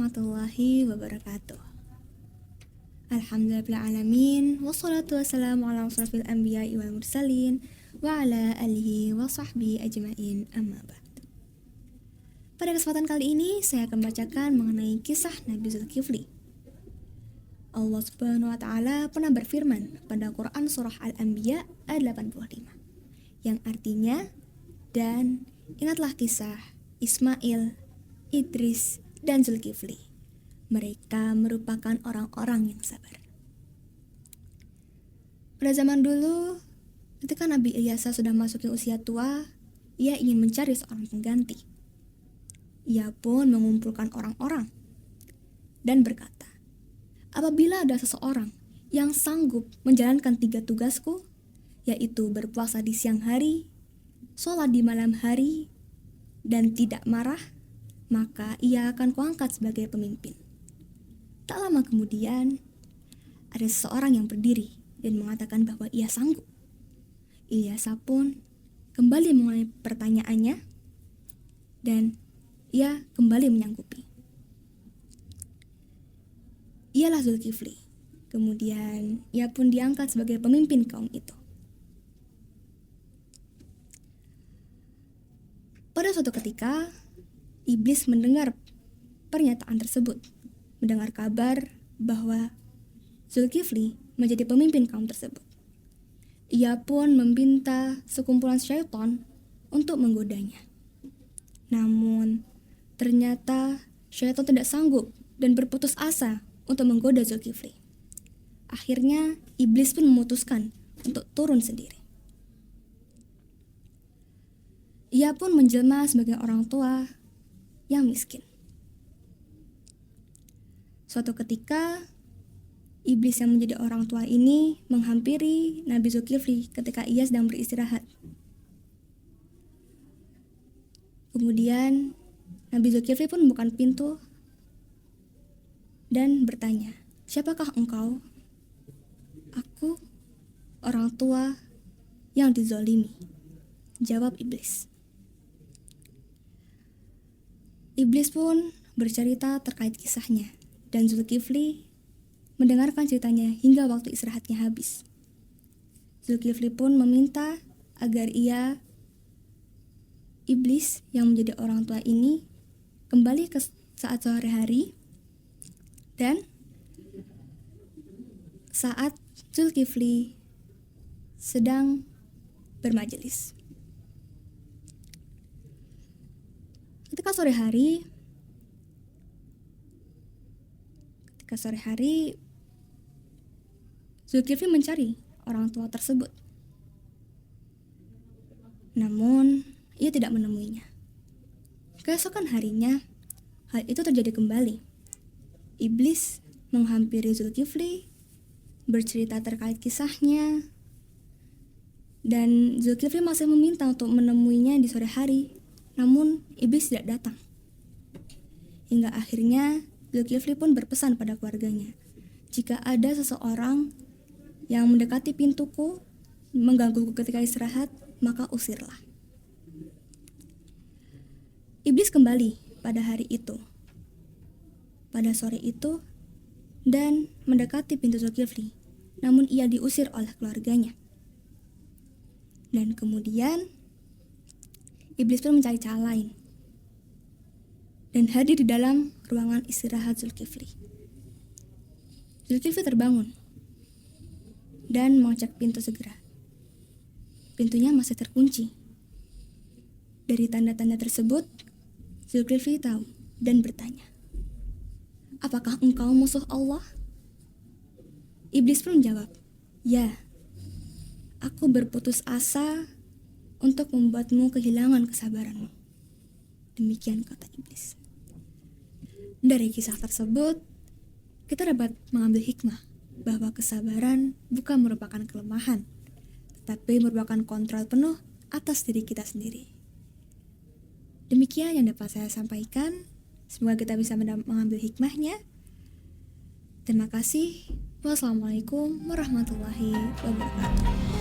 warahmatullahi wabarakatuh. Alhamdulillahirrahmanirrahim. Wassalatu wassalamu ala asrafil anbiya'i wal mursalin wa ala alihi wa sahbihi ajma'in, amma ba'd. Pada kesempatan kali ini saya akan bacakan mengenai kisah Nabi Zulkifli. Allah Subhanahu wa taala pernah berfirman pada Quran surah Al-Anbiya ayat 85 yang artinya, dan ingatlah kisah Ismail, Idris, dan Zulkifli. Mereka merupakan orang-orang yang sabar. Pada zaman dulu, ketika Nabi Ilyasa sudah memasuki usia tua, ia ingin mencari seorang pengganti. Ia pun mengumpulkan orang-orang dan berkata, apabila ada seseorang yang sanggup menjalankan 3 tugasku, yaitu berpuasa di siang hari, sholat di malam hari, dan tidak marah, maka ia akan kuangkat sebagai pemimpin. Tak lama kemudian, ada seseorang yang berdiri dan mengatakan bahwa ia sanggup. Ilyasa pun kembali mengulangi pertanyaannya dan ia kembali menyanggupi. Ialah Zulkifli. Kemudian ia pun diangkat sebagai pemimpin kaum itu. Pada suatu ketika, Iblis mendengar pernyataan tersebut, mendengar kabar bahwa Zulkifli menjadi pemimpin kaum tersebut. Ia pun meminta sekumpulan syaitan untuk menggodanya. Namun, ternyata syaitan tidak sanggup dan berputus asa untuk menggoda Zulkifli. Akhirnya, Iblis pun memutuskan untuk turun sendiri. Ia pun menjelma sebagai orang tua yang miskin. Suatu ketika, iblis yang menjadi orang tua ini menghampiri Nabi Zulkifli ketika ia sedang beristirahat. Kemudian, Nabi Zulkifli pun membuka pintu dan bertanya, siapakah engkau? Aku, orang tua yang dizolimi, jawab iblis. Iblis pun bercerita terkait kisahnya, dan Zulkifli mendengarkan ceritanya hingga waktu istirahatnya habis. Zulkifli pun meminta agar iblis yang menjadi orang tua ini kembali ke saat sore hari dan saat Zulkifli sedang bermajelis. Ketika sore hari, Zulkifli mencari orang tua tersebut. Namun, ia tidak menemuinya. Keesokan harinya, hal itu terjadi kembali. Iblis menghampiri Zulkifli, bercerita terkait kisahnya, dan Zulkifli masih meminta untuk menemuinya di sore hari. Namun, iblis tidak datang. Hingga akhirnya, Zulkifli pun berpesan pada keluarganya, jika ada seseorang yang mendekati pintuku, menggangguku ketika istirahat, maka usirlah. Iblis kembali pada hari itu, pada sore itu, dan mendekati pintu Zulkifli, namun ia diusir oleh keluarganya. Dan kemudian, iblis pun mencari cara lain dan hadir di dalam ruangan istirahat Zulkifli. Zulkifli terbangun dan mengecek pintu segera. Pintunya masih terkunci. Dari tanda-tanda tersebut, Zulkifli tahu dan bertanya, apakah engkau musuh Allah? Iblis pun menjawab, ya, aku berputus asa untuk membuatmu kehilangan kesabaranmu. Demikian kata iblis. Dari kisah tersebut, kita dapat mengambil hikmah bahwa kesabaran bukan merupakan kelemahan, tetapi merupakan kontrol penuh atas diri kita sendiri. Demikian yang dapat saya sampaikan. Semoga kita bisa mengambil hikmahnya. Terima kasih. Wassalamualaikum warahmatullahi wabarakatuh.